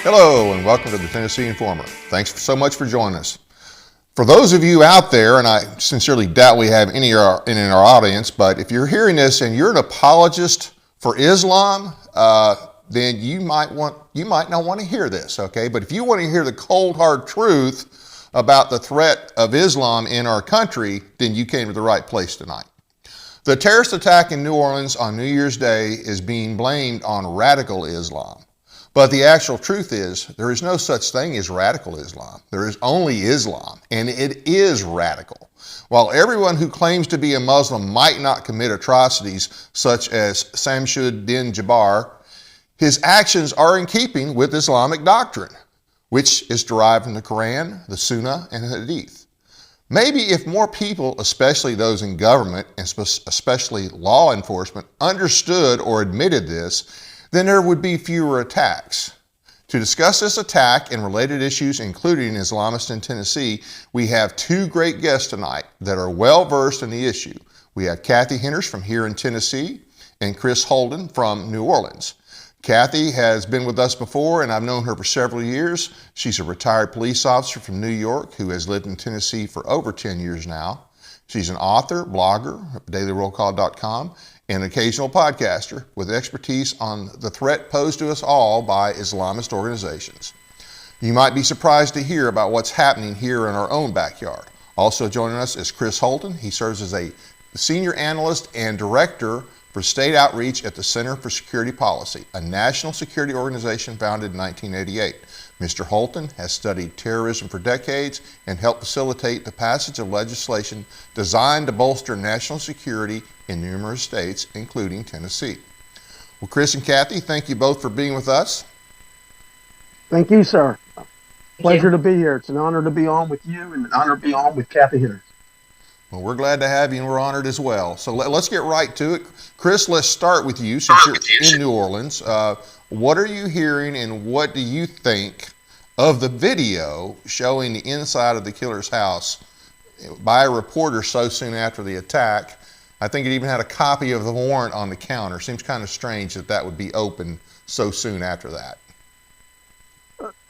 Hello and welcome to the Tennessee Informer. Thanks so much for joining us. For those of you out there, and I sincerely doubt we have any in our audience, but if you're hearing this and you're an apologist for Islam, then you might not want to hear this, okay? But if you want to hear the cold hard truth about the threat of Islam in our country, then you came to the right place tonight. The terrorist attack in New Orleans on New Year's Day is being blamed on radical Islam. But the actual truth is, there is no such thing as radical Islam. There is only Islam, and it is radical. While everyone who claims to be a Muslim might not commit atrocities such as Samsud-din Jabbar, his actions are in keeping with Islamic doctrine, which is derived from the Quran, the Sunnah, and the Hadith. Maybe if more people, especially those in government and especially law enforcement, understood or admitted this, then there would be fewer attacks. To discuss this attack and related issues, including Islamists in Tennessee, we have two great guests tonight that are well versed in the issue. We have Cathy Hinners from here in Tennessee and Chris Holton from New Orleans. Cathy has been with us before, and I've known her for several years. She's a retired police officer from New York who has lived in Tennessee for over 10 years now. She's an author, blogger, dailyrollcall.com, and an occasional podcaster with expertise on the threat posed to us all by Islamist organizations. You might be surprised to hear about what's happening here in our own backyard. Also joining us is Chris Holton. He serves as a senior analyst and director for state outreach at the Center for Security Policy, a national security organization founded in 1988. Mr. Holton has studied terrorism for decades and helped facilitate the passage of legislation designed to bolster national security in numerous states, including Tennessee. Well, Chris and Cathy, thank you both for being with us. Thank you, sir. Pleasure to be here. It's an honor to be on with you and an honor to be on with Cathy Hinners. Well, we're glad to have you, and we're honored as well. So let's get right to it. Chris, let's start with you since you're in New Orleans. What are you hearing, and what do you think of the video showing the inside of the killer's house by a reporter so soon after the attack? I think it even had a copy of the warrant on the counter. Seems kind of strange that that would be open so soon after that.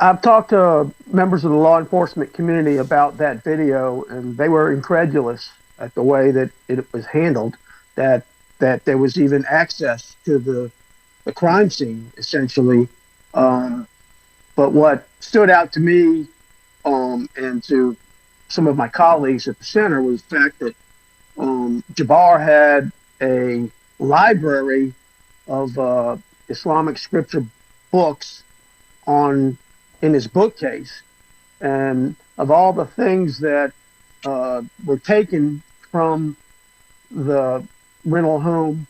I've talked to members of the law enforcement community about that video, and they were incredulous at the way that it was handled, that there was even access to the crime scene, essentially. But what stood out to me and to some of my colleagues at the center was the fact that Jabbar had a library of Islamic scripture books in his bookcase, and of all the things that were taken from the rental home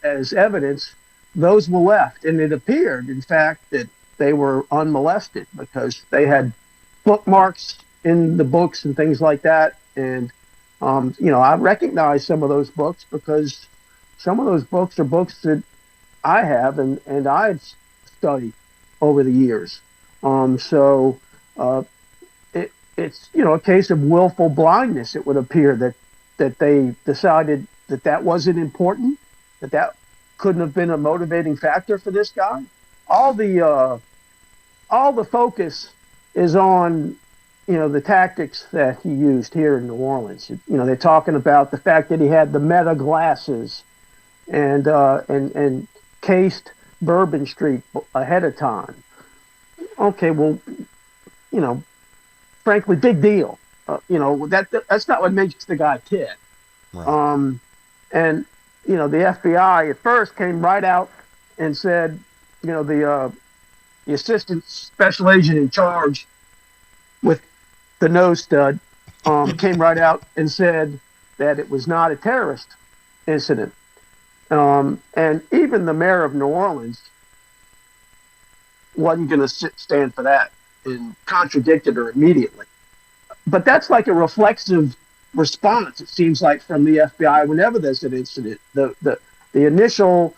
as evidence, those were left, and it appeared, in fact, that they were unmolested because they had bookmarks in the books and things like that. And I recognize some of those books because some of those books are books that I have and I've studied over the years. It's a case of willful blindness. It would appear that they decided that wasn't important, that couldn't have been a motivating factor for this guy. All the focus is on the tactics that he used here in New Orleans. They're talking about the fact that he had the Meta glasses and cased Bourbon Street ahead of time. Okay, well, frankly, big deal. That's not what makes the guy tick. Right. And the FBI at first came right out and said, the assistant special agent in charge with the nose stud came right out and said that it was not a terrorist incident. And even the mayor of New Orleans wasn't going to stand for that and contradicted her immediately. But that's like a reflexive response, it seems like, from the FBI whenever there's an incident. The initial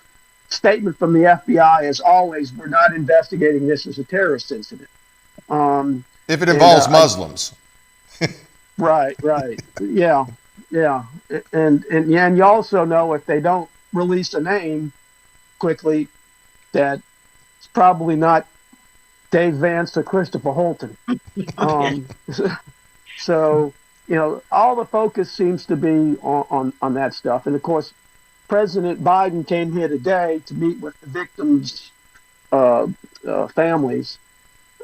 statement from the FBI is always, we're not investigating this as a terrorist incident. If it involves Muslims. Right. Yeah. And you also know if they don't release a name quickly, that it's probably not Dave Vance to Christopher Holton. So, all the focus seems to be on that stuff. And of course, President Biden came here today to meet with the victims' families.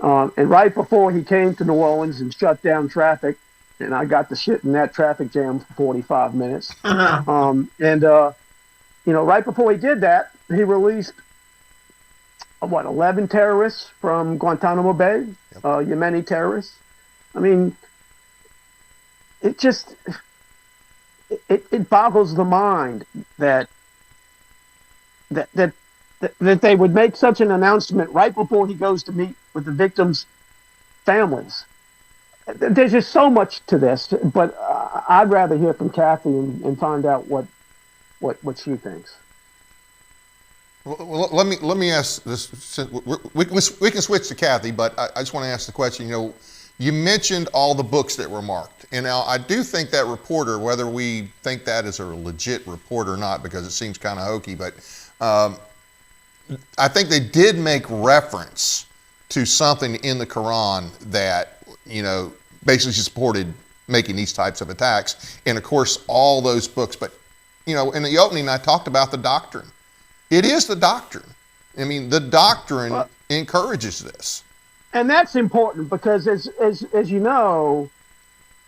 And right before he came to New Orleans and shut down traffic, and I got to sit in that traffic jam for 45 minutes. Right before he did that, he released 11 terrorists from Guantanamo Bay, Yemeni terrorists. I mean, it just it boggles the mind that they would make such an announcement right before he goes to meet with the victims' families. There's just so much to this, but I'd rather hear from Cathy and find out what she thinks. Well, let me ask this. We can switch to Cathy, but I just want to ask the question. You mentioned all the books that were marked, and now I do think that reporter, whether we think that is a legit report or not, because it seems kind of hokey, but I think they did make reference to something in the Quran that basically supported making these types of attacks, and of course all those books. But in the opening, I talked about the doctrine. It is the doctrine. I mean, the doctrine encourages this. And that's important because, as you know,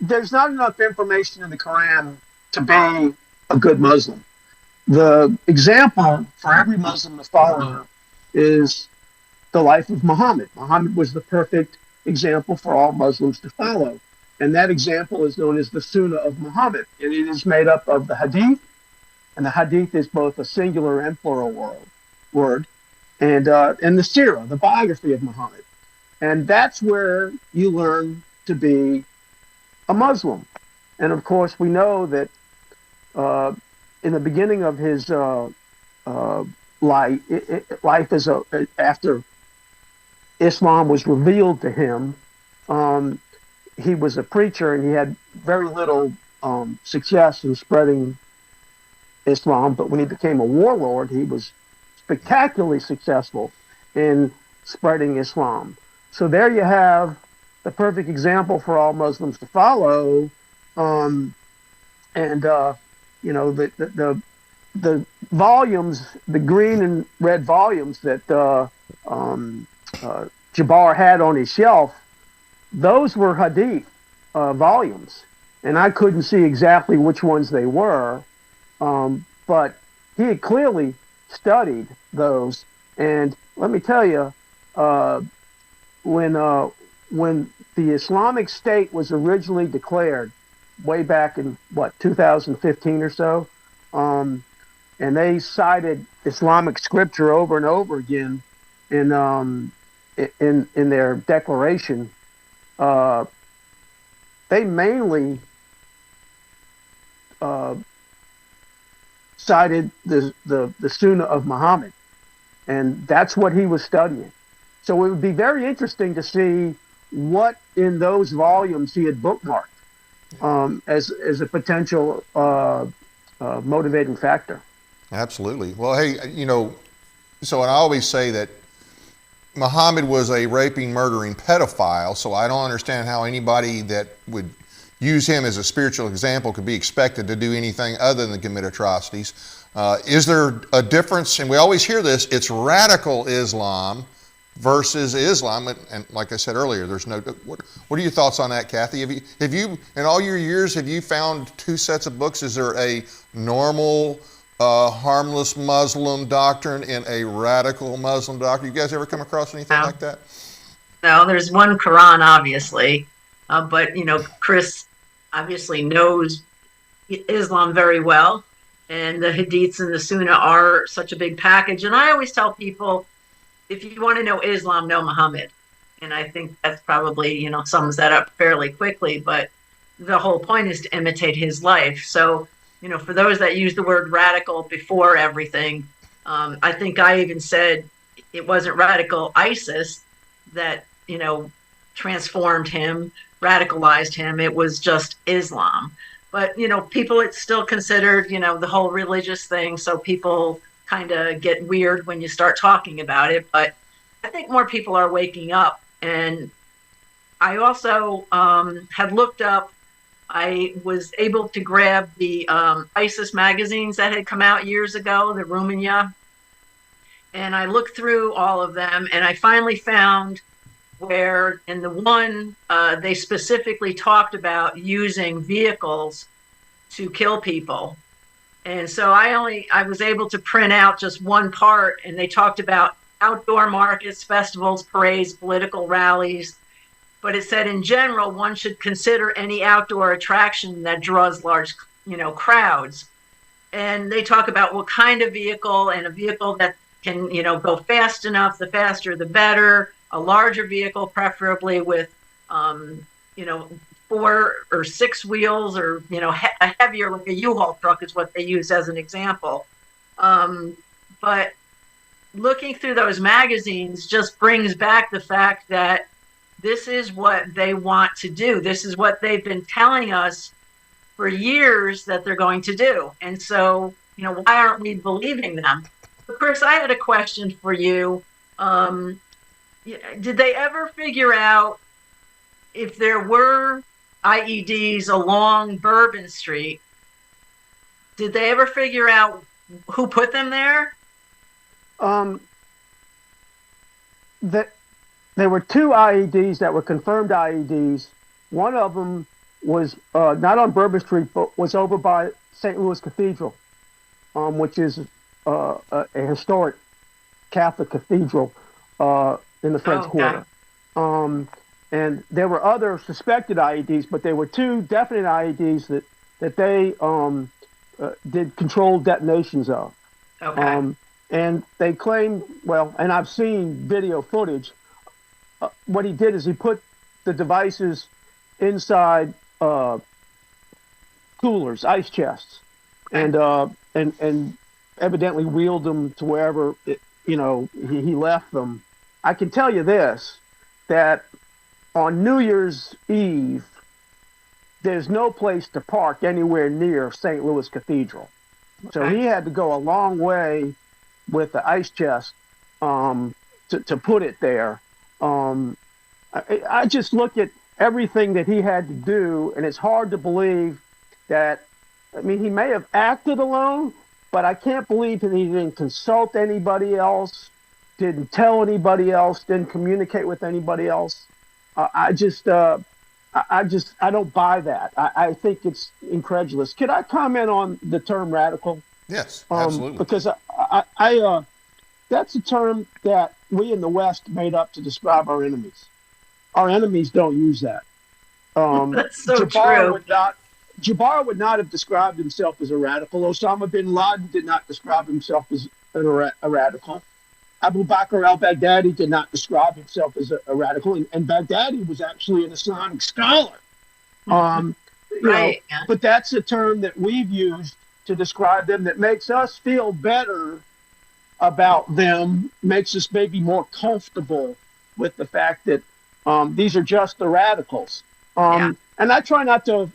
there's not enough information in the Quran to be a good Muslim. The example for every Muslim to follow is the life of Muhammad. Muhammad was the perfect example for all Muslims to follow. And that example is known as the Sunnah of Muhammad. And it is made up of the Hadith. And the Hadith is both a singular and plural word. And the Sirah, the biography of Muhammad. And that's where you learn to be a Muslim. And of course, we know that in the beginning of his life after Islam was revealed to him, he was a preacher and he had very little success in spreading Islam. But when he became a warlord, he was spectacularly successful in spreading Islam. So there you have the perfect example for all Muslims to follow. The volumes, the green and red volumes that Jabbar had on his shelf, those were Hadith volumes, and I couldn't see exactly which ones they were, but he had clearly studied those. And let me tell you, when the Islamic State was originally declared, way back in 2015 or so, and they cited Islamic scripture over and over again in their declaration. They mainly cited the Sunnah of Muhammad, and that's what he was studying. So it would be very interesting to see what in those volumes he had bookmarked as a potential motivating factor. Absolutely. Well, hey, so I always say that Muhammad was a raping, murdering pedophile, so I don't understand how anybody that would use him as a spiritual example could be expected to do anything other than commit atrocities. Is there a difference? And we always hear this, it's radical Islam versus Islam, and like I said earlier, there's no. What are your thoughts on that, Cathy? Have you in all your years have you found two sets of books? Is there a normal, harmless Muslim doctrine and a radical Muslim doctrine? You guys ever come across anything like that? No, there's one Quran, obviously, but Chris obviously knows Islam very well, and the Hadiths and the Sunnah are such a big package. And I always tell people, if you want to know Islam, know Muhammad. And I think that's probably, sums that up fairly quickly. But the whole point is to imitate his life. So, for those that use the word radical before everything, I think I even said it wasn't radical ISIS that, transformed him, radicalized him. It was just Islam. But, people, it's still considered, the whole religious thing. So people kind of get weird when you start talking about it. But I think more people are waking up. And I also had looked up, I was able to grab the ISIS magazines that had come out years ago, the Rumania. And I looked through all of them, and I finally found where in the one, they specifically talked about using vehicles to kill people. And so I was able to print out just one part, and they talked about outdoor markets, festivals, parades, political rallies. But it said in general, one should consider any outdoor attraction that draws large, crowds. And they talk about what kind of vehicle, and a vehicle that can, go fast enough, the faster the better, a larger vehicle, preferably with, 4 or 6 wheels, or, a heavier, like a U-Haul truck is what they use as an example. But looking through those magazines just brings back the fact that this is what they want to do. This is what they've been telling us for years that they're going to do. And so, why aren't we believing them? But Chris, I had a question for you. Did they ever figure out if there were IEDs along Bourbon Street? Did they ever figure out who put them there? There were 2 IEDs that were confirmed IEDs. One of them was not on Bourbon Street, but was over by St. Louis Cathedral, which is a historic Catholic cathedral in the French Quarter. And there were other suspected IEDs, but there were 2 definite IEDs that they did controlled detonations of. Okay. And they claimed, and I've seen video footage. What he did is he put the devices inside coolers, ice chests, and evidently wheeled them to wherever he left them. I can tell you this, that on New Year's Eve, there's no place to park anywhere near St. Louis Cathedral. So he had to go a long way with the ice chest to put it there. I just look at everything that he had to do, and it's hard to believe that, he may have acted alone, but I can't believe that he didn't consult anybody else, didn't tell anybody else, didn't communicate with anybody else. I don't buy that. I think it's incredulous. Could I comment on the term radical? Yes, absolutely. Because I that's a term that we in the West made up to describe our enemies. Our enemies don't use that. That's so Jabbar true. Jabbar would not have described himself as a radical. Osama bin Laden did not describe himself as a radical. Abu Bakr al-Baghdadi did not describe himself as a radical, and Baghdadi was actually an Islamic scholar. Right. But that's a term that we've used to describe them that makes us feel better about them, makes us maybe more comfortable with the fact that these are just the radicals. And I try not to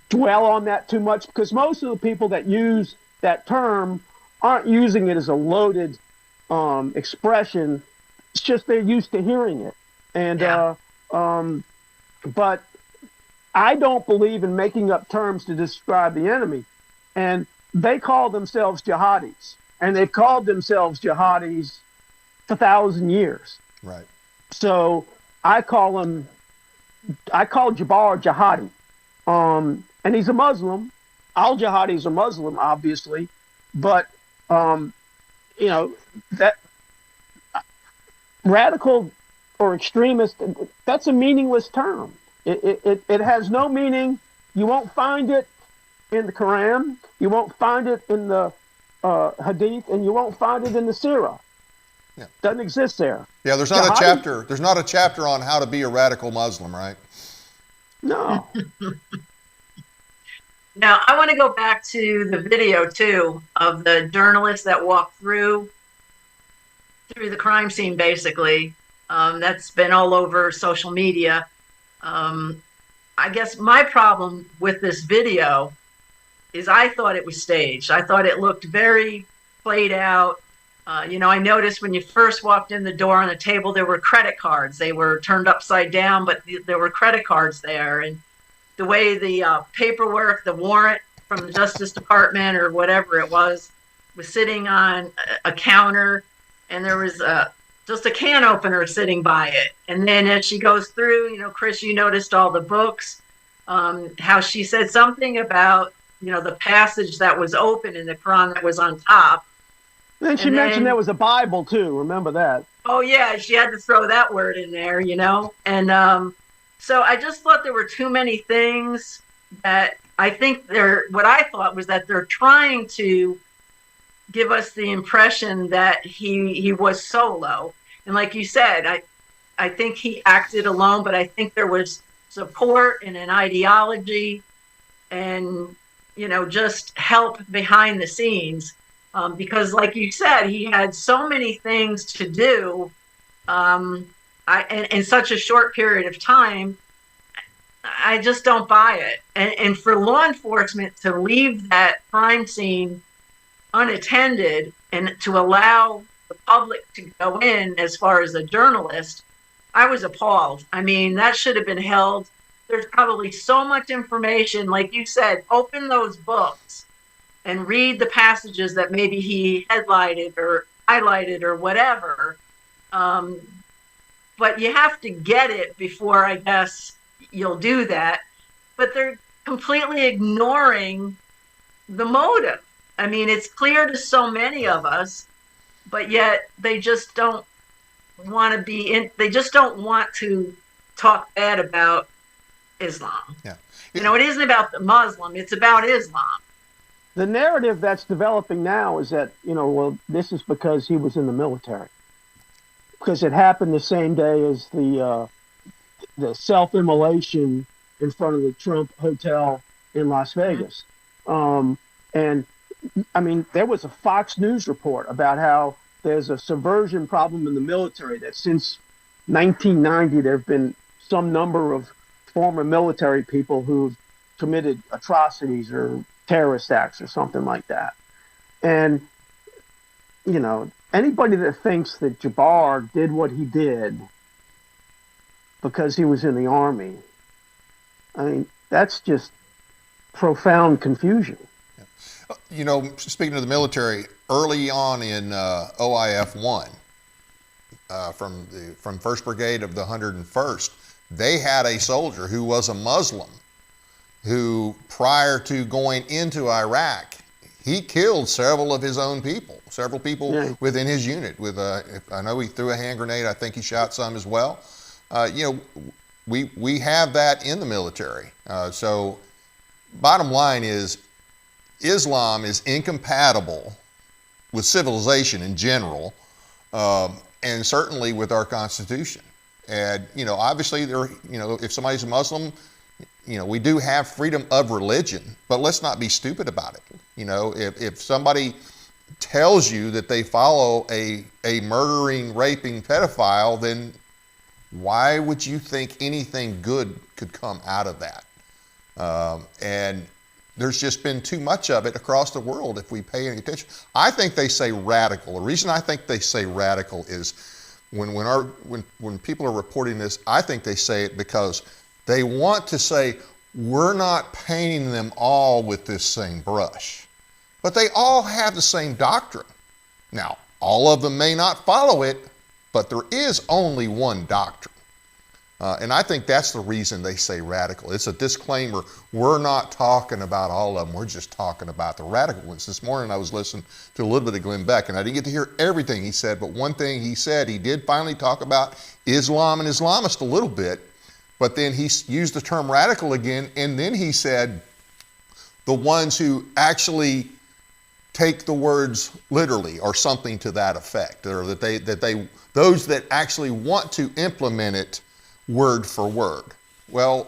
dwell on that too much, because most of the people that use that term aren't using it as a loaded expression. It's just they're used to hearing it. And but I don't believe in making up terms to describe the enemy. And they call themselves jihadis, and they've called themselves jihadis for 1,000 years. Right. So I call Jabbar jihadi, and he's a Muslim. All jihadis are Muslim, obviously, but that radical or extremist, that's a meaningless term. It has no meaning. You won't find it in the Quran. You won't find it in the Hadith, and you won't find it in the Sirah. Yeah. Doesn't exist there. Yeah, there's not a chapter. There's not a chapter on how to be a radical Muslim, right? No. Now, I want to go back to the video, too, of the journalist that walked through the crime scene, basically. That's been all over social media. I guess my problem with this video is I thought it was staged. I thought it looked very played out. I noticed when you first walked in the door on the table, there were credit cards. They were turned upside down, but there were credit cards there. And the way the paperwork, the warrant from the Justice Department or whatever it was sitting on a counter, and there was just a can opener sitting by it. And then as she goes through, Chris, you noticed all the books, how she said something about, the passage that was open in the Quran that was on top. Then she mentioned there was a Bible too. Remember that? Oh yeah, she had to throw that word in there, And so I just thought there were too many things that I think what I thought was that they're trying to give us the impression that he was solo. And like you said, I think he acted alone, but I think there was support and an ideology and, just help behind the scenes. Because like you said, he had so many things to do in such a short period of time. I just don't buy it. And for law enforcement to leave that crime scene unattended and to allow the public to go in as far as a journalist, I was appalled. I mean, that should have been held. There's probably so much information. Like you said, open those books and read the passages that maybe he headlighted or highlighted or whatever. But you have to get it before, I guess, you'll do that. But they're completely ignoring the motive. I mean, it's clear to so many of us, but yet they just don't want to be in, they just don't want to talk bad about Islam. Yeah. It isn't about the Muslim, it's about Islam. The narrative that's developing now is that, well, this is because he was in the military. Because it happened the same day as the self-immolation in front of the Trump Hotel in Las Vegas. And, I mean, there was a Fox News report about how there's a subversion problem in the military, that since 1990, there have been some number of former military people who've committed atrocities or terrorist acts or something like that. And, anybody that thinks that Jabbar did what he did because he was in the Army, I mean, that's just profound confusion. Speaking of the military, early on in OIF 1, from 1st Brigade of the 101st, they had a soldier who was a Muslim who, prior to going into Iraq, he killed several of his own people, within his unit. I know he threw a hand grenade. I think he shot some as well. We have that in the military. So bottom line is, Islam is incompatible with civilization in general, and certainly with our Constitution. And, obviously if somebody's a Muslim, we do have freedom of religion, but let's not be stupid about it. If somebody tells you that they follow a murdering, raping pedophile, then why would you think anything good could come out of that? And there's just been too much of it across the world if we pay any attention. I think they say radical. The reason I think they say radical is when people are reporting this, I think they say it because they want to say, we're not painting them all with this same brush. But they all have the same doctrine. Now, all of them may not follow it, but there is only one doctrine. And I think that's the reason they say radical. It's a disclaimer. We're not talking about all of them. We're just talking about the radical ones. This morning I was listening to a little bit of Glenn Beck, and I didn't get to hear everything he said, but one thing he said, he did finally talk about Islam and Islamists a little bit, but then he used the term radical again, and then he said the ones who actually take the words literally or something to that effect, or that those that actually want to implement it word for word. Well,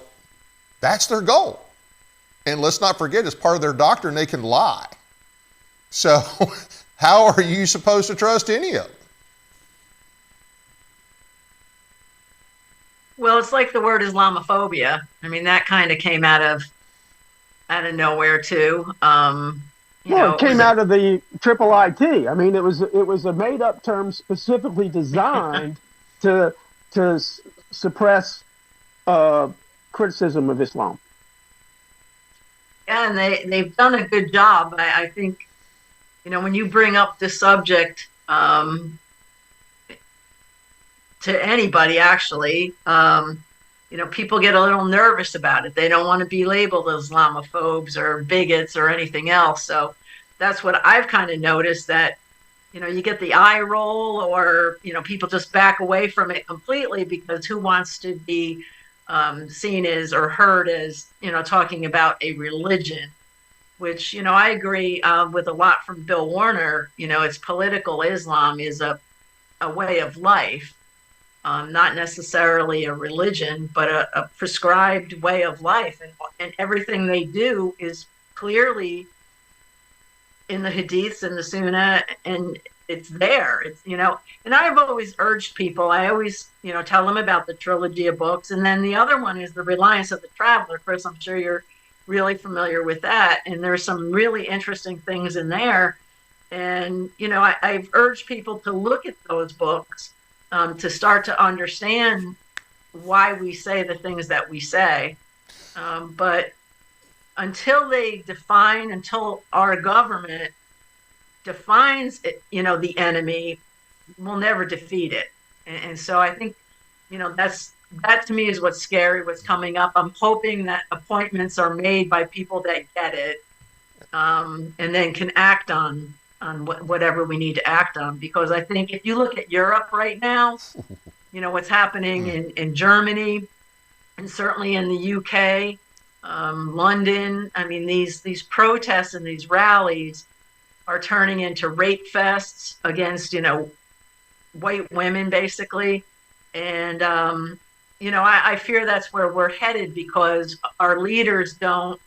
that's their goal. And let's not forget, as part of their doctrine, they can lie. So how are you supposed to trust any of them? Well, it's like the word Islamophobia. I mean, that kind of came out of nowhere too. Well, it came out of the triple IT. I mean, it was a made up term specifically designed to suppress criticism of Islam. Yeah, and they've done a good job. I think, when you bring up this subject to anybody, actually, people get a little nervous about it. They don't want to be labeled Islamophobes or bigots or anything else. So that's what I've kind of noticed, that, you get the eye roll, or, people just back away from it completely, because who wants to be seen as or heard as, talking about a religion, which, I agree with a lot from Bill Warner. It's political Islam is a way of life. Not necessarily a religion, but a prescribed way of life. And everything they do is clearly in the Hadiths and the Sunnah, and it's there. It's, and I've always urged people, I always, tell them about the trilogy of books. And then the other one is The Reliance of the Traveler. Chris, I'm sure you're really familiar with that. And there's some really interesting things in there. And, I've urged people to look at those books, to start to understand why we say the things that we say. But until our government defines it, the enemy, we'll never defeat it. And so I think, that to me is what's scary, what's coming up. I'm hoping that appointments are made by people that get it, and then can act on whatever we need to act on. Because I think if you look at Europe right now, what's happening in Germany, and certainly in the UK, London, I mean, these protests and these rallies are turning into rape fests against, white women, basically. And, I fear that's where we're headed, because our leaders don't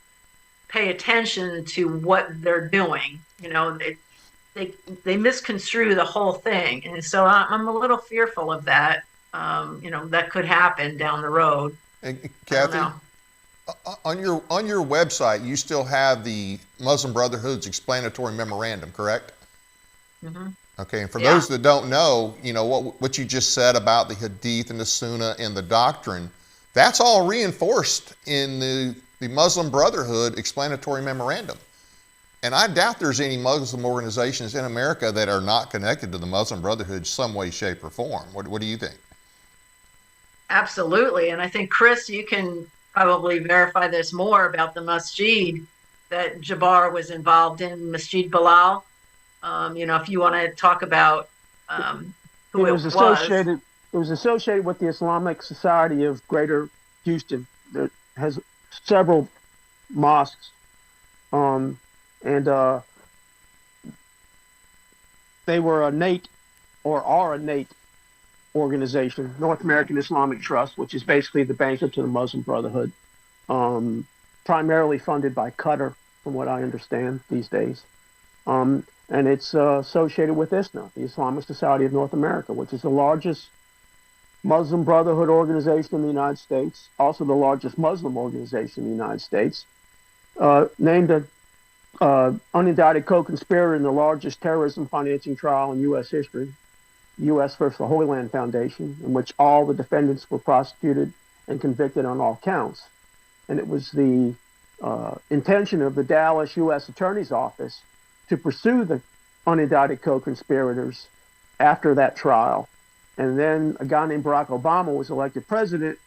pay attention to what they're doing. They misconstrue the whole thing. And so I'm a little fearful of that, that could happen down the road. And Cathy, on your website, you still have the Muslim Brotherhood's explanatory memorandum, correct? Mm-hmm. Okay, and for those that don't know, what you just said about the Hadith and the Sunnah and the Doctrine, that's all reinforced in the Muslim Brotherhood explanatory memorandum. And I doubt there's any Muslim organizations in America that are not connected to the Muslim Brotherhood some way, shape, or form. What do you think? Absolutely. And I think, Chris, you can probably verify this more about the masjid that Jabbar was involved in, Masjid Bilal. If you want to talk about who it was. It was associated with the Islamic Society of Greater Houston, that has several mosques. And they were are a NATE organization, North American Islamic Trust, which is basically the banker to the Muslim Brotherhood, primarily funded by Qatar, from what I understand these days. And it's associated with ISNA, the Islamic Society of North America, which is the largest Muslim Brotherhood organization in the United States, also the largest Muslim organization in the United States, named an unindicted co-conspirator in the largest terrorism financing trial in U.S. history, U.S. versus the Holy Land Foundation, in which all the defendants were prosecuted and convicted on all counts. And it was the intention of the Dallas U.S. Attorney's Office to pursue the unindicted co-conspirators after that trial. And then a guy named Barack Obama was elected president,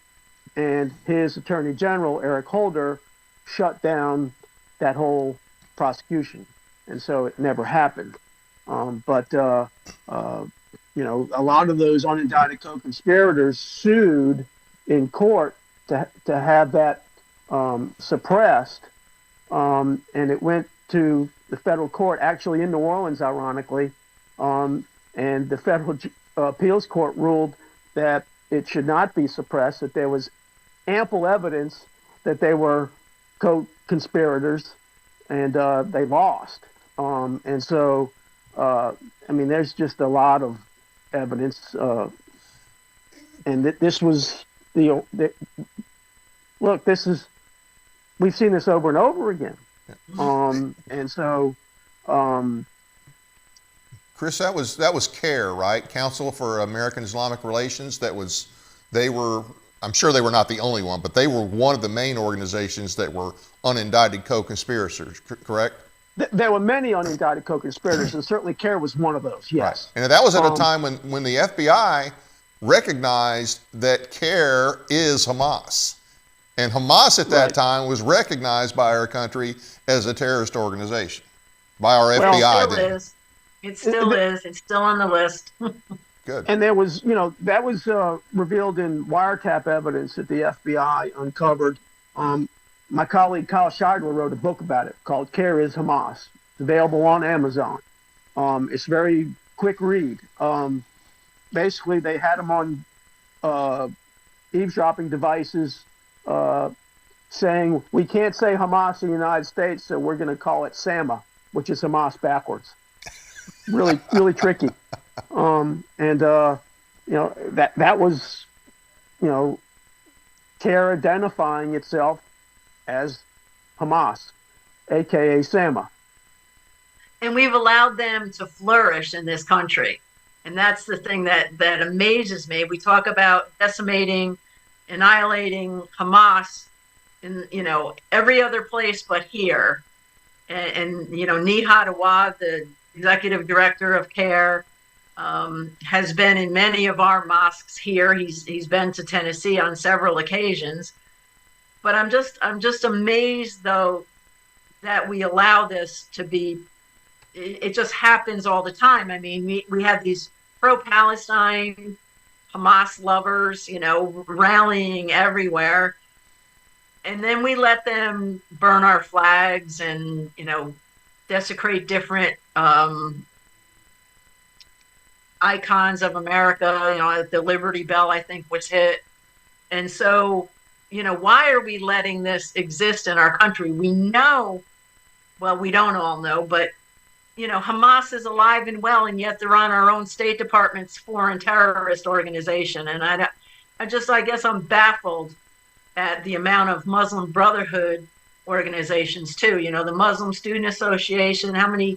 and his Attorney General, Eric Holder, shut down that whole prosecution. And so it never happened. But a lot of those unindicted co-conspirators sued in court to have that suppressed. And it went to the federal court, actually in New Orleans, ironically. And the federal appeals court ruled that it should not be suppressed, that there was ample evidence that they were co-conspirators, and they lost. And so, there's just a lot of evidence. And this was we've seen this over and over again. And so Chris, that was CARE, right? Council for American Islamic Relations. I'm sure they were not the only one, but they were one of the main organizations that were unindicted co-conspirators, correct? There were many unindicted co-conspirators, and certainly CARE was one of those, yes. Right. And that was at a time when the FBI recognized that CARE is Hamas. And Hamas at that time was recognized by our country as a terrorist organization, by our FBI. It still is. It's still on the list. Good. And there was, that was revealed in wiretap evidence that the FBI uncovered. My colleague Kyle Scheidler wrote a book about it called "CARE is Hamas." It's available on Amazon. It's a very quick read. Basically, they had them on eavesdropping devices saying, we can't say Hamas in the United States, so we're going to call it SAMA, which is Hamas backwards. Really, really tricky. That was, CARE identifying itself as Hamas, aka SAMA. And we've allowed them to flourish in this country. And that's the thing that amazes me. We talk about decimating, annihilating Hamas in, every other place but here. And Nihat Awad, the executive director of CARE, has been in many of our mosques here. He's been to Tennessee on several occasions. But I'm just amazed, though, that we allow this to be. It just happens all the time. I mean, we have these pro-Palestine Hamas lovers, rallying everywhere. And then we let them burn our flags and, desecrate different icons of America. The Liberty Bell, I think, was hit. And so, why are we letting this exist in our country? We know, well, we don't all know, but Hamas is alive and well, and yet they're on our own State Department's foreign terrorist organization. And I guess I'm baffled at the amount of Muslim Brotherhood organizations too. The Muslim Student Association. How many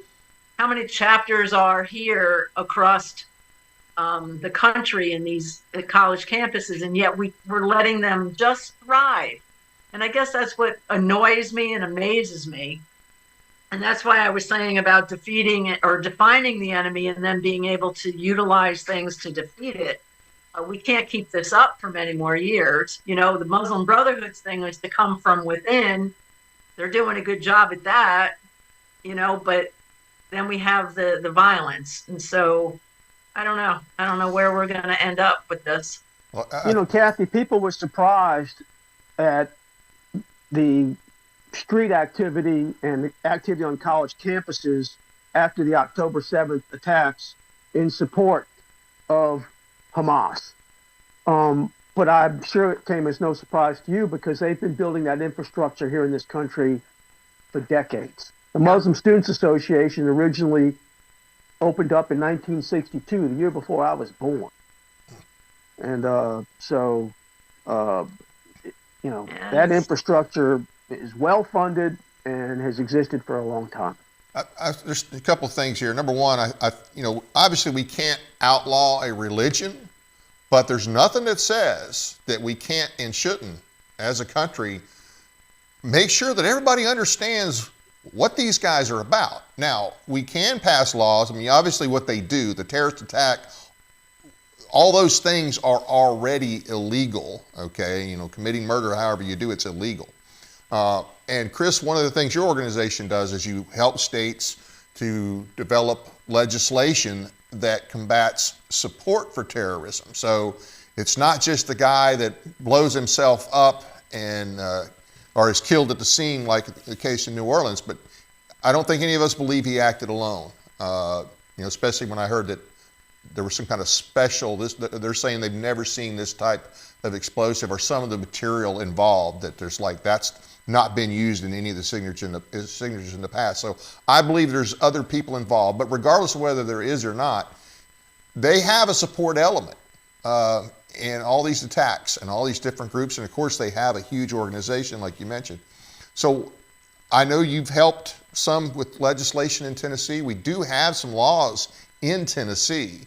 chapters are here across the country in these college campuses, and yet we're letting them just thrive. And I guess that's what annoys me and amazes me. And that's why I was saying about defeating it or defining the enemy and then being able to utilize things to defeat it. We can't keep this up for many more years. The Muslim Brotherhood's thing was to come from within. They're doing a good job at that, but then we have the violence. And so I don't know. I don't know where we're going to end up with this. Well, Cathy, people were surprised at the street activity and the activity on college campuses after the October 7th attacks in support of Hamas. But I'm sure it came as no surprise to you because they've been building that infrastructure here in this country for decades. The Muslim Students Association originally opened up in 1962, the year before I was born. And that infrastructure is well funded and has existed for a long time. There's a couple of things here. Number one, obviously we can't outlaw a religion, but there's nothing that says that we can't and shouldn't, as a country, make sure that everybody understands what these guys are about. Now, we can pass laws. I mean, obviously what they do, the terrorist attack, all those things are already illegal, okay? Committing murder, however you do, it's illegal. And Chris, one of the things your organization does is you help states to develop legislation that combats support for terrorism. So it's not just the guy that blows himself up and or is killed at the scene, like the case in New Orleans, but I don't think any of us believe he acted alone. Especially when I heard that there was some kind of special, they're saying they've never seen this type of explosive or some of the material involved, that there's that's not been used in any of the signatures in the past. So I believe there's other people involved, but regardless of whether there is or not, they have a support element in all these attacks and all these different groups. And of course they have a huge organization like you mentioned. So I know you've helped some with legislation in Tennessee. We do have some laws in Tennessee.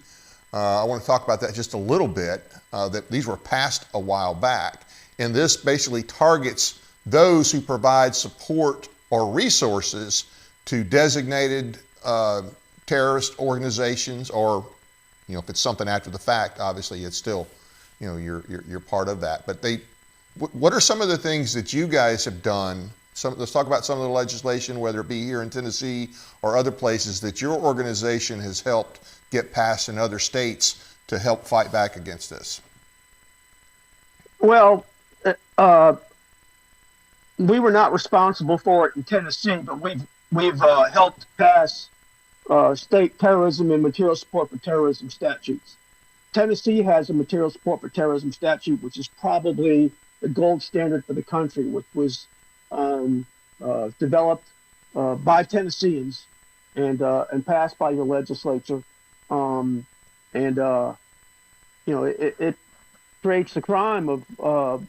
I want to talk about that just a little bit, that these were passed a while back. And this basically targets those who provide support or resources to designated terrorist organizations, or, if it's something after the fact, obviously it's still, you're part of that. But what are some of the things that you guys have done? Let's talk about some of the legislation, whether it be here in Tennessee or other places, that your organization has helped get passed in other states to help fight back against this. Well, we were not responsible for it in Tennessee, but we've helped pass state terrorism and material support for terrorism statutes. Tennessee has a material support for terrorism statute, which is probably the gold standard for the country, which was developed by Tennesseans and passed by your legislature. It creates the crime of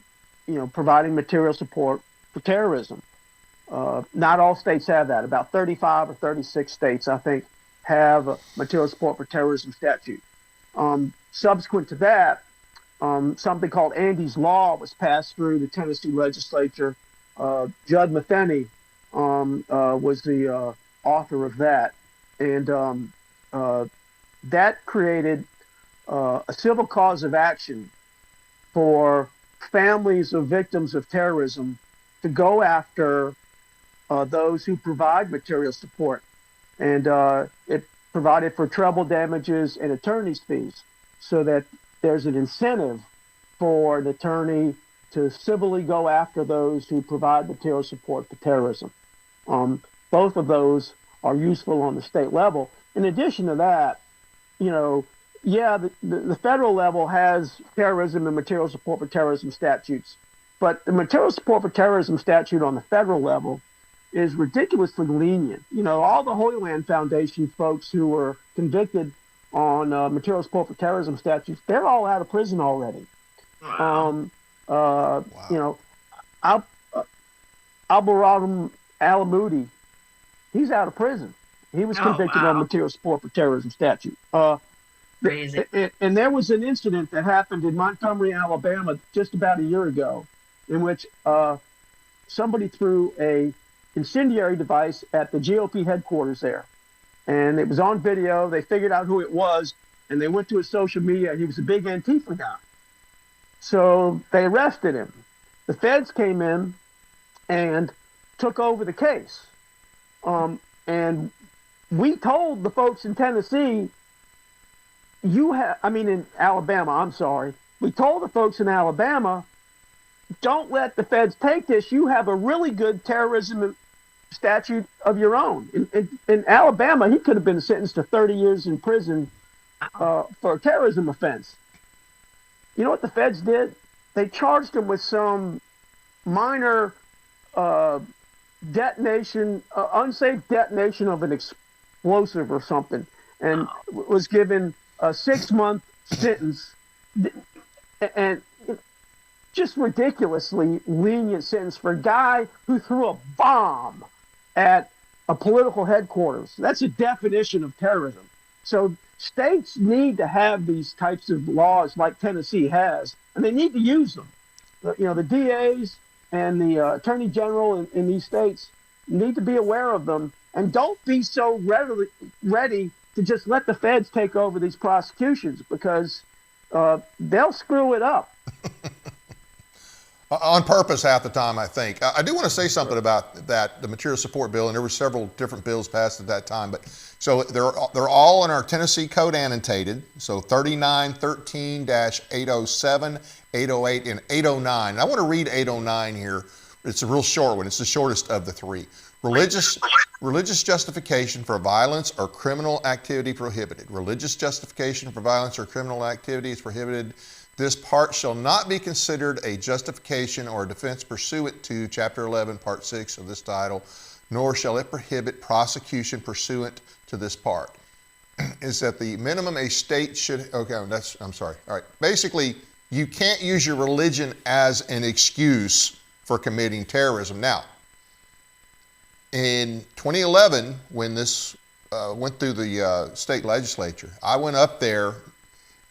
providing material support for terrorism. Not all states have that. About 35 or 36 states, I think, have a material support for terrorism statute. Subsequent to that, something called Andy's Law was passed through the Tennessee legislature. Judd Matheny was the author of that. And that created a civil cause of action for families of victims of terrorism to go after those who provide material support. And it provided for treble damages and attorney's fees, so that there's an incentive for an attorney to civilly go after those who provide material support for terrorism. Both of those are useful on the state level. In addition to that, the federal level has terrorism and material support for terrorism statutes, but the material support for terrorism statute on the federal level is ridiculously lenient. All the Holy Land Foundation folks who were convicted on material support for terrorism statutes, they're all out of prison already. Wow. Al-Baradam Al-Moody, he's out of prison. He was convicted on material support for terrorism statute. Crazy. And there was an incident that happened in Montgomery, Alabama, just about a year ago, in which somebody threw a incendiary device at the GOP headquarters there. And it was on video. They figured out who it was, and they went to his social media. He was a big Antifa guy. So they arrested him. The feds came in and took over the case. And we told the folks in Tennessee, in Alabama, I'm sorry. We told the folks in Alabama, don't let the feds take this. You have a really good terrorism statute of your own. In Alabama, he could have been sentenced to 30 years in prison for a terrorism offense. You know what the feds did? They charged him with some minor unsafe detonation of an explosive or something, and was given a 6-month sentence, and just ridiculously lenient sentence for a guy who threw a bomb at a political headquarters. That's a definition of terrorism. So states need to have these types of laws like Tennessee has, and they need to use them. The DAs and the Attorney General in these states need to be aware of them, and don't be so ready to just let the feds take over these prosecutions, because they'll screw it up. On purpose half the time, I think. I do want to say something about that, the material support bill, and there were several different bills passed at that time. But so they're all in our Tennessee code annotated. So 3913-807, 808, and 809. And I want to read 809 here. It's a real short one. It's the shortest of the three. Religious justification for violence or criminal activity prohibited. Religious justification for violence or criminal activity is prohibited. This part shall not be considered a justification or a defense pursuant to Chapter 11, Part 6 of this title, nor shall it prohibit prosecution pursuant to this part. Is that the minimum a state should, I'm sorry. All right. Basically, you can't use your religion as an excuse for committing terrorism. Now, In 2011, when this went through the state legislature, I went up there,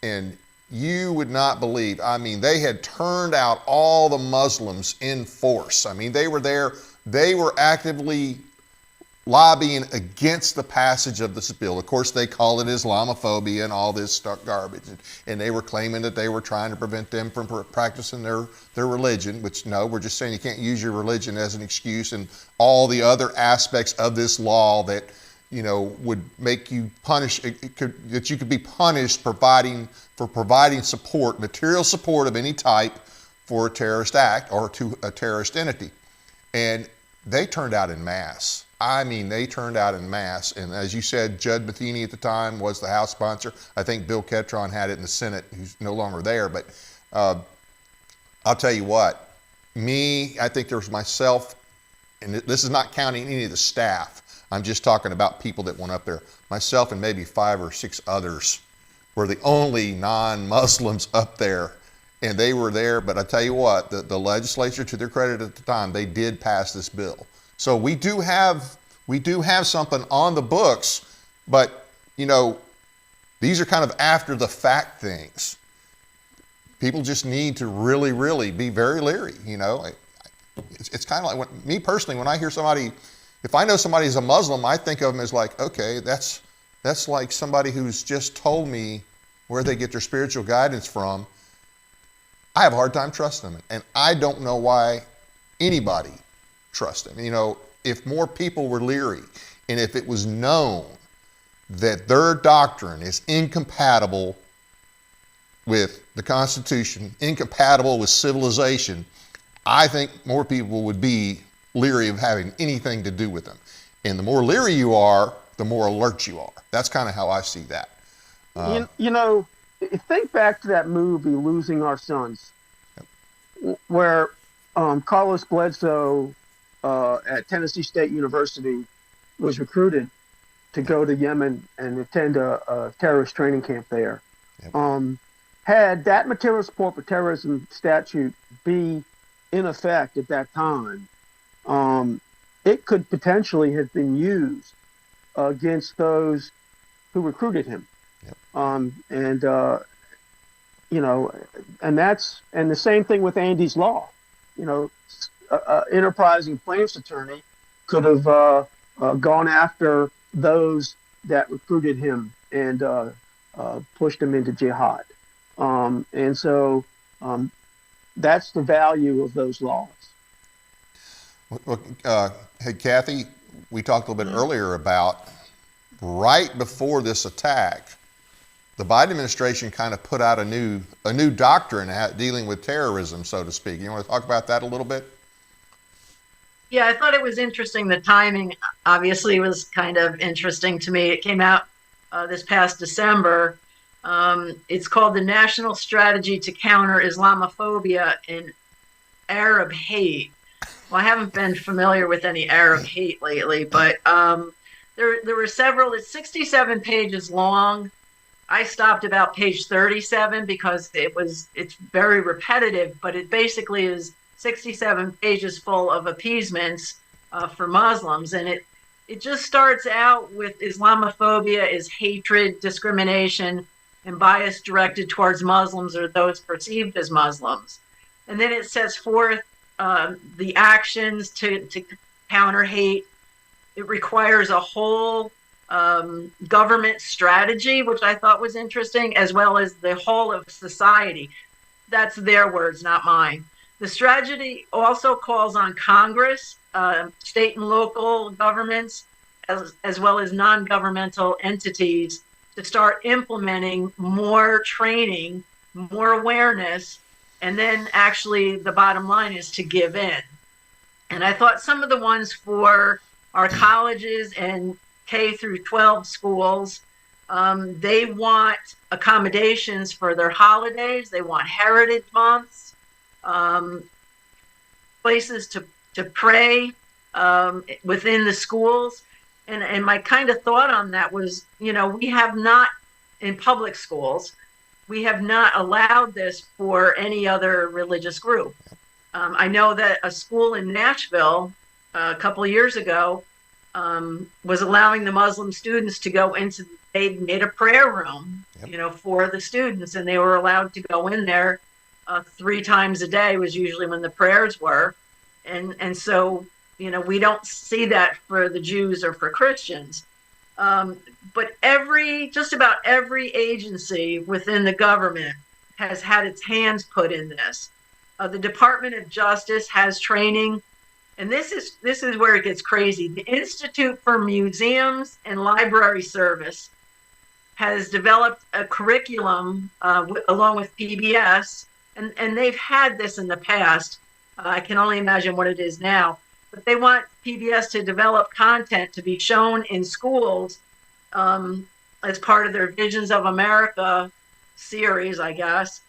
and you would not believe, I mean, they had turned out all the Muslims in force. I mean, they were there, they were actively lobbying against the passage of this bill. Of course, they call it Islamophobia and all this stuff garbage. And they were claiming that they were trying to prevent them from practicing their religion, which no, we're just saying you can't use your religion as an excuse, and all the other aspects of this law that, you know, would make you punish, that you could be punished for providing support, material support of any type for a terrorist act or to a terrorist entity. And they turned out in mass. I mean, they turned out in mass. And as you said, Judd Matheny at the time was the House sponsor. I think Bill Ketron had it in the Senate, who's no longer there. But I'll tell you what, I think there was myself, and this is not counting any of the staff. I'm just talking about people that went up there. Myself and maybe 5 or 6 others were the only non-Muslims up there. And they were there, but I tell you what, the legislature, to their credit at the time, they did pass this bill. So we do have something on the books, but you know, these are kind of after the fact things. People just need to really, really be very leery. You know, it's kind of like me personally, when I hear somebody, if I know somebody's a Muslim, I think of them as like, okay, that's like somebody who's just told me where they get their spiritual guidance from. I have a hard time trusting them, and I don't know why anybody trust them. You know, if more people were leery, and if it was known that their doctrine is incompatible with the Constitution, incompatible with civilization, I think more people would be leery of having anything to do with them. And the more leery you are, the more alert you are. That's kind of how I see that. You know, think back to that movie, Losing Our Sons, where Carlos Bledsoe at Tennessee State University was recruited to go to Yemen and attend a terrorist training camp there. Yep. Had that material support for terrorism statute be in effect at that time, it could potentially have been used against those who recruited him. Yep. You know, and the same thing with Andy's Law. You know, enterprising plaintiff's attorney could have gone after those that recruited him and pushed him into jihad. And so that's the value of those laws. Well, hey, Cathy, we talked a little bit earlier about right before this attack, the Biden administration kind of put out a new doctrine dealing with terrorism, so to speak. You want to talk about that a little bit? Yeah, I thought it was interesting. The timing obviously was kind of interesting to me. It came out this past December. It's called the National Strategy to Counter Islamophobia and Arab Hate. Well, I haven't been familiar with any Arab hate lately, but there were several. It's 67 pages long. I stopped about page 37 because it's very repetitive, but it basically is 67 pages full of appeasements for Muslims. And it just starts out with Islamophobia is hatred, discrimination, and bias directed towards Muslims or those perceived as Muslims. And then it sets forth the actions to counter hate. It requires a whole government strategy, which I thought was interesting, as well as the whole of society. That's their words, not mine. The strategy also calls on Congress, state and local governments, as well as non-governmental entities to start implementing more training, more awareness, and then actually the bottom line is to give in. And I thought some of the ones for our colleges and K through 12 schools, they want accommodations for their holidays. They want heritage months, places to pray within the schools. And my kind of thought on that was, you know, we have not, in public schools, we have not allowed this for any other religious group. I know that a school in Nashville a couple of years ago was allowing the Muslim students to go into, they made a prayer room, for the students, and they were allowed to go in there 3 times a day was usually when the prayers were. And so, we don't see that for the Jews or for Christians. But just about every agency within the government has had its hands put in this. The Department of Justice has training, and this is where it gets crazy. The Institute for Museums and Library Service has developed a curriculum along with PBS, and they've had this in the past. I can only imagine what it is now. But they want PBS to develop content to be shown in schools as part of their Visions of America series, I guess,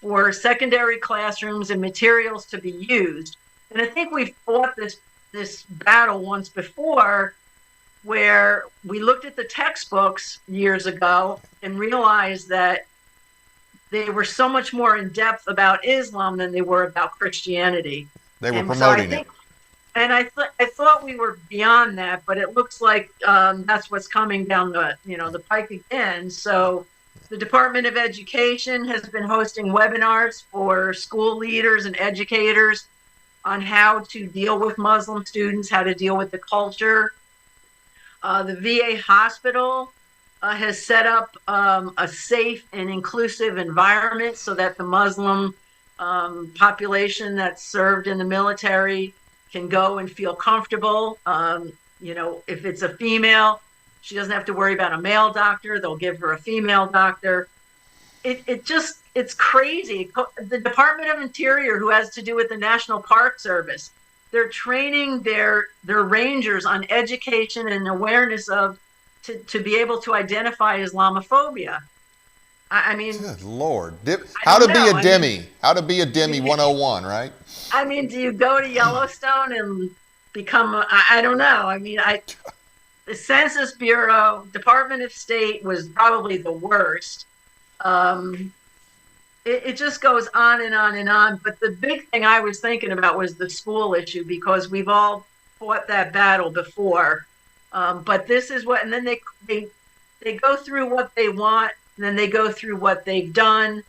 for secondary classrooms and materials to be used. And I think we've fought this battle once before, where we looked at the textbooks years ago and realized that they were so much more in depth about Islam than they were about Christianity. They were promoting it. And I thought we were beyond that, but it looks like that's what's coming down the pike again. So the Department of Education has been hosting webinars for school leaders and educators on how to deal with Muslim students, how to deal with the culture. The VA hospital has set up a safe and inclusive environment so that the Muslim population that's served in the military can go and feel comfortable. If it's a female, she doesn't have to worry about a male doctor. They'll give her a female doctor. It's crazy. The Department of Interior, who has to do with the National Park Service, they're training their rangers on education and awareness to be able to identify Islamophobia. I mean, good Lord, how to be a Demi 101, right? I mean, do you go to Yellowstone and become I don't know. I mean, the Census Bureau, Department of State was probably the worst. It just goes on and on and on. But the big thing I was thinking about was the school issue, because we've all fought that battle before. But this is what, and then they go through what they want, and then they go through what they've done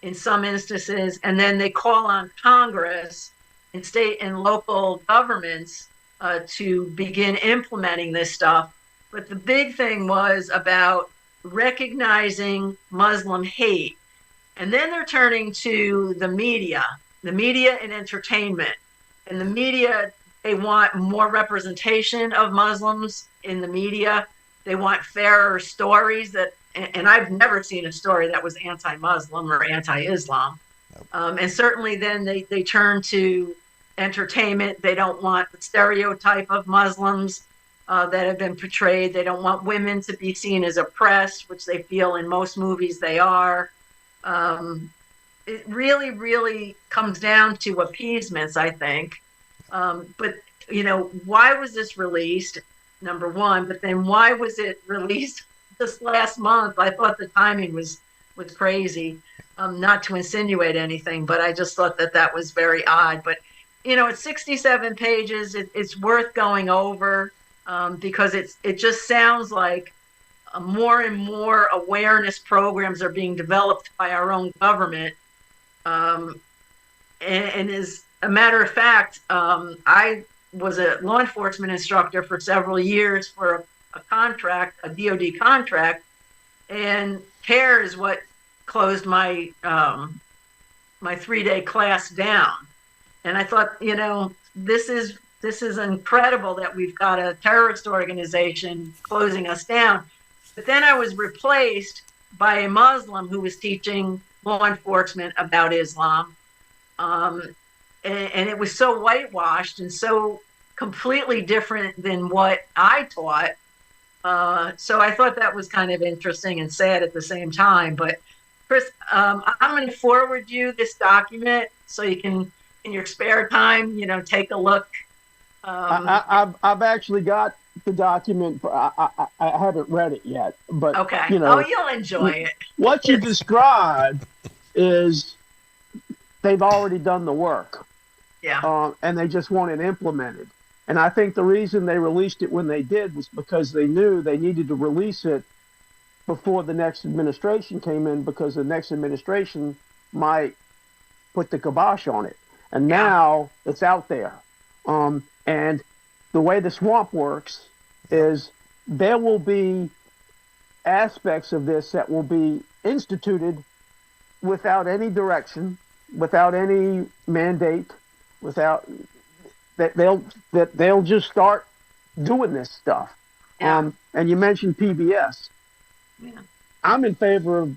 in some instances, and then they call on Congress and state and local governments to begin implementing this stuff. But the big thing was about recognizing Muslim hate. And then they're turning to the media and entertainment. And the media, they want more representation of Muslims in the media. They want fairer stories and I've never seen a story that was anti-Muslim or anti-Islam. Nope. And certainly then they turn to entertainment. They don't want the stereotype of Muslims that have been portrayed. They don't want women to be seen as oppressed, which they feel in most movies they are. It really, really comes down to appeasements, I think. But, why was this released? Number one, but then why was it released this last month? I thought the timing was crazy. Not to insinuate anything, but I just thought that was very odd. But, it's 67 pages. It's worth going over because it just sounds like more and more awareness programs are being developed by our own government. And as a matter of fact, I was a law enforcement instructor for several years for a contract, a DOD contract, and CARE is what closed my 3-day class down. And I thought, this is incredible that we've got a terrorist organization closing us down. But then I was replaced by a Muslim who was teaching law enforcement about Islam. And it was so whitewashed and so completely different than what I taught. So I thought that was kind of interesting and sad at the same time. But Chris, I'm going to forward you this document so you can, in your spare time, take a look. I've actually got the document. I haven't read it yet, but okay. You'll enjoy it. What you described is they've already done the work. Yeah. And they just want it implemented. And I think the reason they released it when they did was because they knew they needed to release it before the next administration came in, because the next administration might put the kibosh on it. And now it's out there. And the way the swamp works is there will be aspects of this that will be instituted without any direction, without any mandate, without that they'll just start doing this stuff. And you mentioned PBS. Yeah. I'm in favor of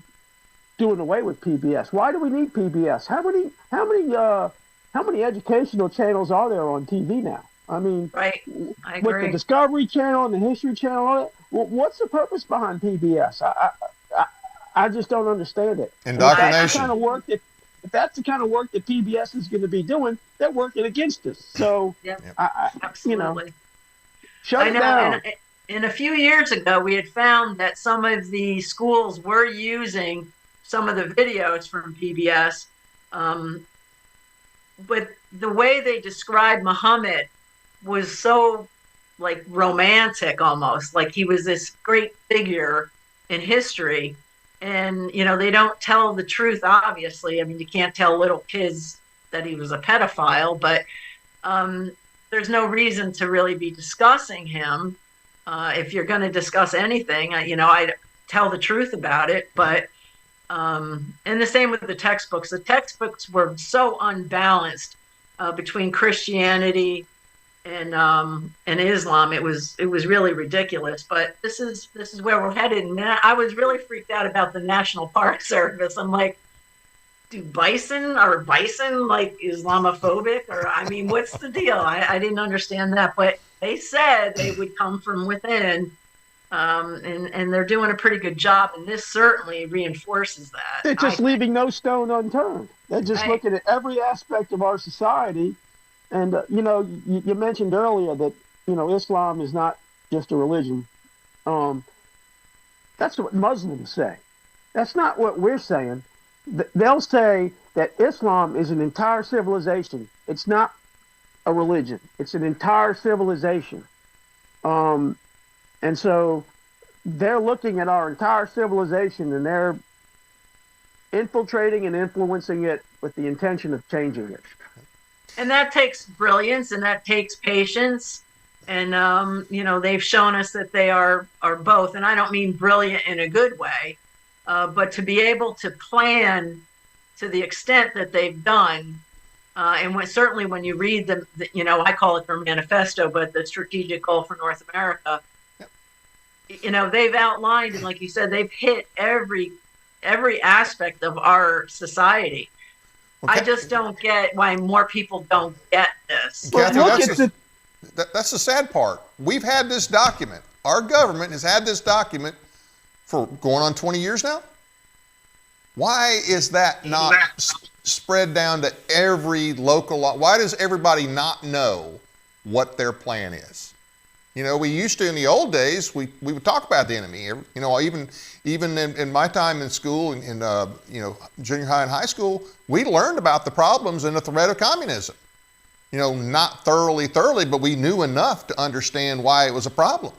doing away with PBS. Why do we need PBS? How many educational channels are there on TV now? I mean, right. I agree. With the Discovery Channel and the History Channel, what's the purpose behind PBS? I just don't understand it. Indoctrination. If that's the kind of work that PBS is going to be doing, they're working against us. So, absolutely. Shut it down. And a few years ago, we had found that some of the schools were using some of the videos from PBS, but the way they described Muhammad was so like romantic, almost like he was this great figure in history. And, they don't tell the truth, obviously. I mean, you can't tell little kids that he was a pedophile, but there's no reason to really be discussing him. If you're going to discuss anything, I tell the truth about it. But, and the same with the textbooks. The textbooks were so unbalanced between Christianity and Islam. It was really ridiculous. But this is where we're headed. And I was really freaked out about the National Park Service. I'm like, do bison like Islamophobic? Or, I mean, what's the deal? I didn't understand that. But they said they would come from within. And they're doing a pretty good job. And this certainly reinforces that. They're just leaving no stone unturned. They're just looking at every aspect of our society. And, you mentioned earlier that, Islam is not just a religion. That's what Muslims say. That's not what we're saying. They'll say that Islam is an entire civilization. It's not a religion. It's an entire civilization. And so they're looking at our entire civilization and they're infiltrating and influencing it with the intention of changing it. And that takes brilliance and that takes patience. And, they've shown us that they are both. And I don't mean brilliant in a good way, but to be able to plan to the extent that they've done. And certainly when you read them, I call it their manifesto, but the strategic goal for North America, they've outlined, and like you said, they've hit every aspect of our society. Okay. I just don't get why more people don't get this. Cathy, that's the sad part. We've had this document. Our government has had this document for going on 20 years now. Why is that not spread down to every local law? Why does everybody not know what their plan is? We used to in the old days, we would talk about the enemy. Even in my time in school, in junior high and high school, we learned about the problems and the threat of communism. Not thoroughly, but we knew enough to understand why it was a problem.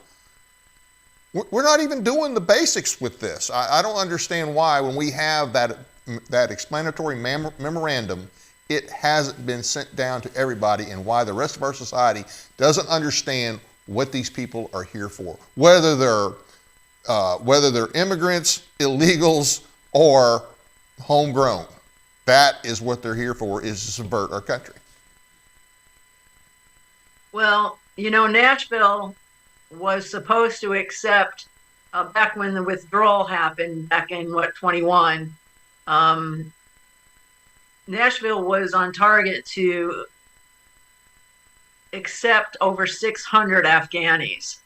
We're not even doing the basics with this. I don't understand why, when we have that explanatory memorandum, it hasn't been sent down to everybody, and why the rest of our society doesn't understand what these people are here for, whether they're immigrants, illegals, or homegrown. That is what they're here for, is to subvert our country. Well, Nashville was supposed to accept, back when the withdrawal happened, back in 21, Nashville was on target to accept over 600 Afghanis.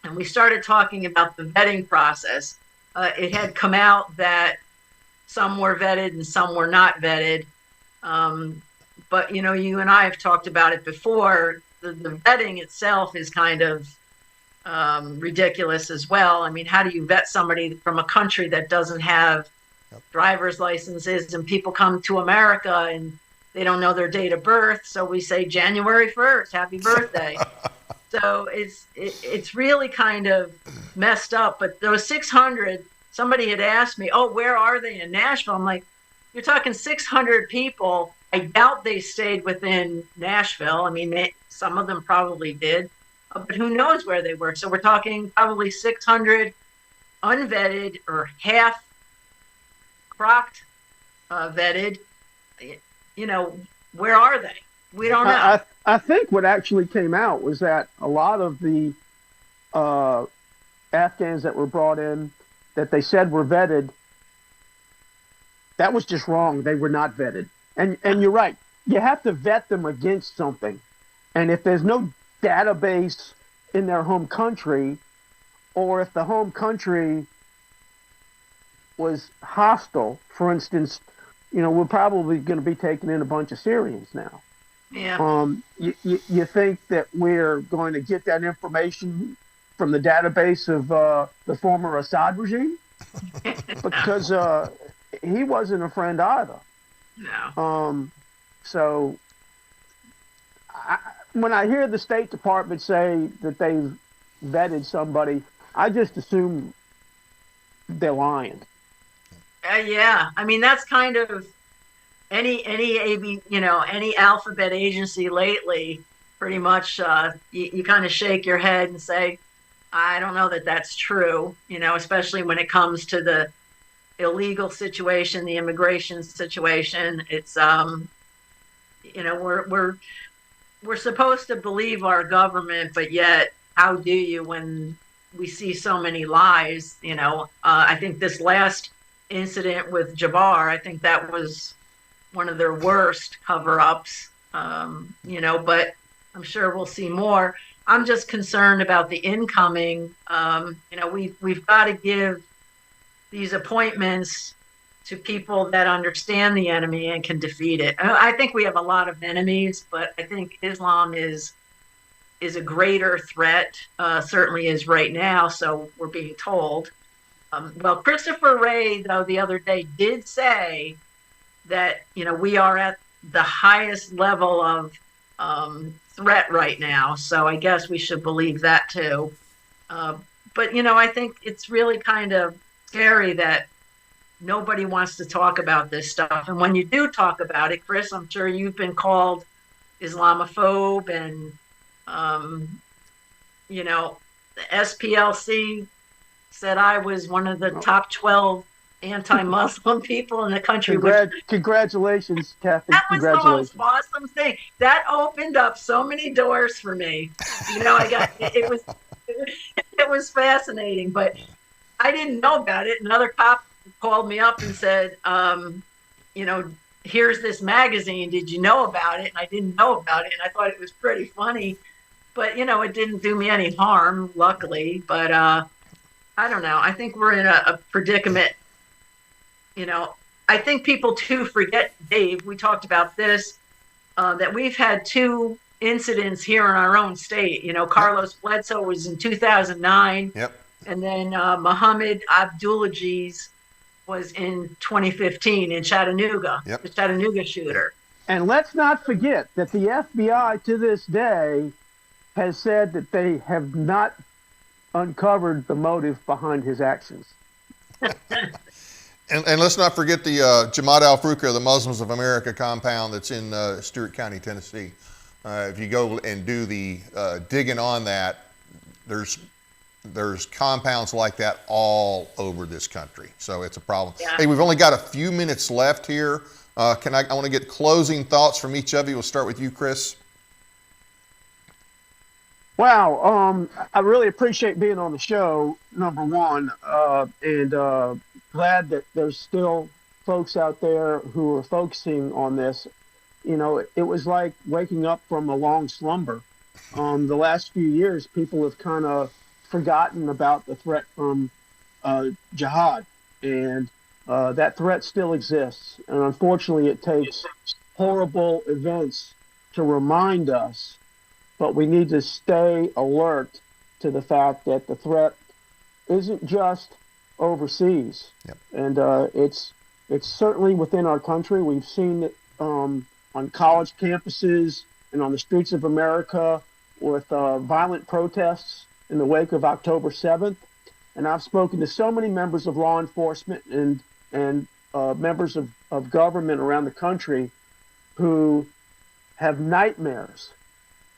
And we started talking about the vetting process. It had come out that some were vetted and some were not vetted. But, you and I have talked about it before. The vetting itself is kind of ridiculous as well. I mean, how do you vet somebody from a country that doesn't have driver's licenses, and people come to America and they don't know their date of birth, so we say January 1st, happy birthday. So it's really kind of messed up. But those 600, somebody had asked me, oh, where are they in Nashville? I'm like, you're talking 600 people. I doubt they stayed within Nashville. I mean, some of them probably did, but who knows where they were. So we're talking probably 600 unvetted or half crocked vetted. You know, where are they? We don't know. I think what actually came out was that a lot of the Afghans that were brought in that they said were vetted, that was just wrong. They were not vetted. And you're right. You have to vet them against something. And if there's no database in their home country, or if the home country was hostile, for instance, you know, we're probably going to be taking in a bunch of Syrians now. Yeah. You think that we're going to get that information from the database of the former Assad regime? Because he wasn't a friend either. No. So when I hear the State Department say that they've vetted somebody, I just assume they're lying. Yeah, I mean that's kind of any any alphabet agency lately. Pretty much, you kind of shake your head and say, I don't know that that's true. You know, especially when it comes to the illegal situation, the immigration situation. It's you know, we're supposed to believe our government, but yet how do you when we see so many lies? You know, I think this last incident with Jabbar, I think that was one of their worst cover-ups. You know, but I'm sure we'll see more. I'm just concerned about the incoming. You know, we've got to give these appointments to people that understand the enemy and can defeat it. I think we have a lot of enemies, but I think Islam is a greater threat, certainly is right now, so we're being told. Well, Christopher Wray, though, the other day did say that, you know, we are at the highest level of threat right now, so I guess we should believe that too. But, you know, I think it's really kind of scary that nobody wants to talk about this stuff. And when you do talk about it, Chris, I'm sure you've been called Islamophobe, and, you know, the SPLC said I was one of the top 12 anti-Muslim people in the country. Congratulations, Cathy. That was the most awesome thing. That opened up so many doors for me. You know, it was fascinating, but I didn't know about it. Another cop called me up and said, you know, here's this magazine. Did you know about it? And I didn't know about it. And I thought it was pretty funny. But, you know, it didn't do me any harm, luckily. But I don't know. I think we're in a predicament. You know, I think people, too, forget, Dave, we talked about this, that we've had 2 incidents here in our own state. You know, Carlos Bledsoe was in 2009. Yep. And then Muhammad Abdulaziz was in 2015 in Chattanooga, the Chattanooga shooter. And let's not forget that the FBI to this day has said that they have not uncovered the motive behind his actions. And let's not forget the Jamaat al-Furqa, the Muslims of America compound that's in Stewart County, Tennessee. If you go and do the digging on that, there's compounds like that all over this country. So it's a problem. Yeah. Hey, we've only got a few minutes left here. I want to get closing thoughts from each of you. We'll start with you, Chris. Wow. I really appreciate being on the show, number one, and glad that there's still folks out there who are focusing on this. You know, it was like waking up from a long slumber. The last few years, people have kind of forgotten about the threat from jihad, and that threat still exists. And unfortunately, it takes horrible events to remind us, but we need to stay alert to the fact that the threat isn't just overseas. Yep. And it's certainly within our country. We've seen it on on college campuses and on the streets of America with violent protests in the wake of October 7th. And I've spoken to so many members of law enforcement and members of government around the country who have nightmares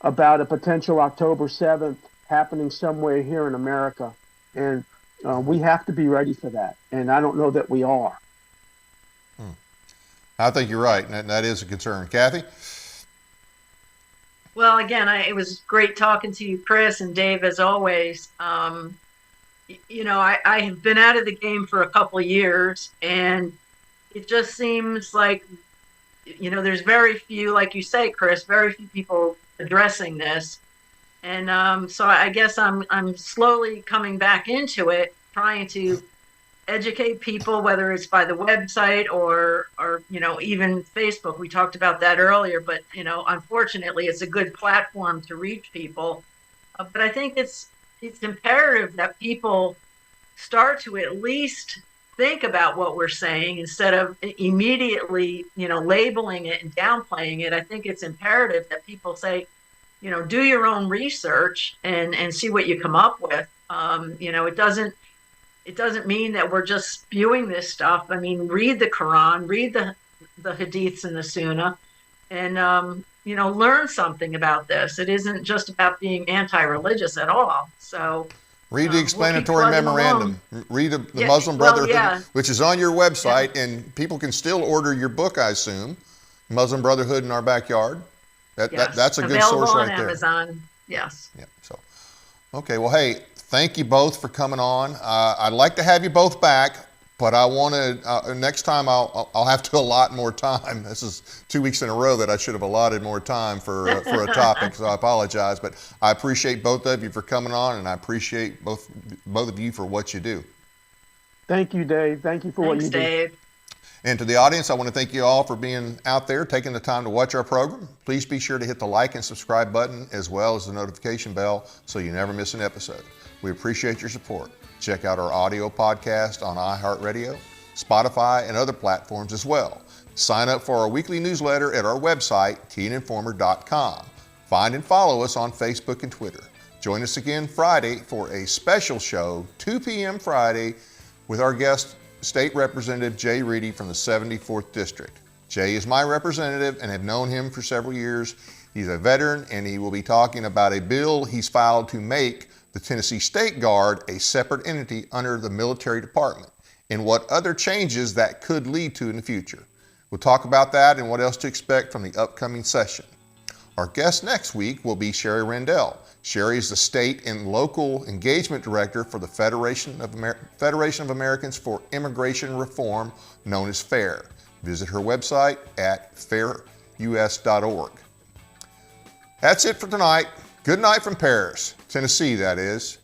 about a potential October 7th happening somewhere here in America. And we have to be ready for that. And I don't know that we are. I think you're right. And that is a concern. Cathy? Well, again, it was great talking to you, Chris, and Dave, as always. You know, I have been out of the game for a couple of years, and it just seems like, you know, there's very few, like you say, Chris, very few people addressing this. And so I guess I'm slowly coming back into it, trying to educate people, whether it's by the website or you know, even Facebook. We talked about that earlier, but you know, unfortunately, it's a good platform to reach people. But I think it's imperative that people start to at least think about what we're saying instead of immediately, you know, labeling it and downplaying it. I think it's imperative that people say, you know, do your own research and see what you come up with. You know, it doesn't mean that we're just spewing this stuff. I mean, read the Quran, read the Hadiths and the Sunnah, and you know, learn something about this. It isn't just about being anti-religious at all. So read the explanatory memorandum. Read the Muslim Brotherhood, which is on your website, and people can still order your book, I assume. Muslim Brotherhood in Our Backyard. That's a good source right there. Available on Amazon. Yes. Yeah. So, okay. Well, hey, thank you both for coming on. I'd like to have you both back, but I want to next time I'll have to allot more time. This is 2 weeks in a row that I should have allotted more time for a topic, so I apologize. But I appreciate both of you for coming on, and I appreciate both of you for what you do. Thank you, Dave. Thank you for what you do. Thanks, Dave. And to the audience, I want to thank you all for being out there, taking the time to watch our program. Please be sure to hit the like and subscribe button as well as the notification bell so you never miss an episode. We appreciate your support. Check out our audio podcast on iHeartRadio, Spotify, and other platforms as well. Sign up for our weekly newsletter at our website, teeninformer.com. Find and follow us on Facebook and Twitter. Join us again Friday for a special show, 2 p.m. Friday, with our guest, State Representative Jay Reedy from the 74th District. Jay is my representative and have known him for several years. He's a veteran, and he will be talking about a bill he's filed to make the Tennessee State Guard a separate entity under the military department and what other changes that could lead to in the future. We'll talk about that and what else to expect from the upcoming session. Our guest next week will be Sherry Rendell. Sherry is the State and Local Engagement Director for the Federation of Americans for Immigration Reform, known as FAIR. Visit her website at fairus.org. That's it for tonight. Good night from Paris, Tennessee, that is.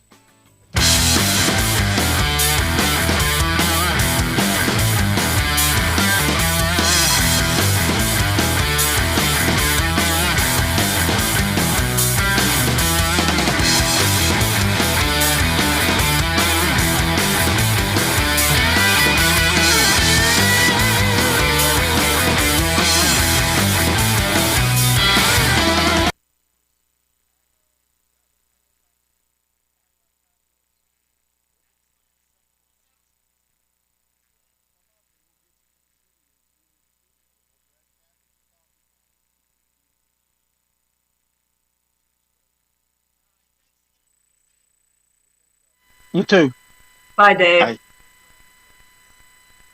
You too. Bye, Dave. Bye.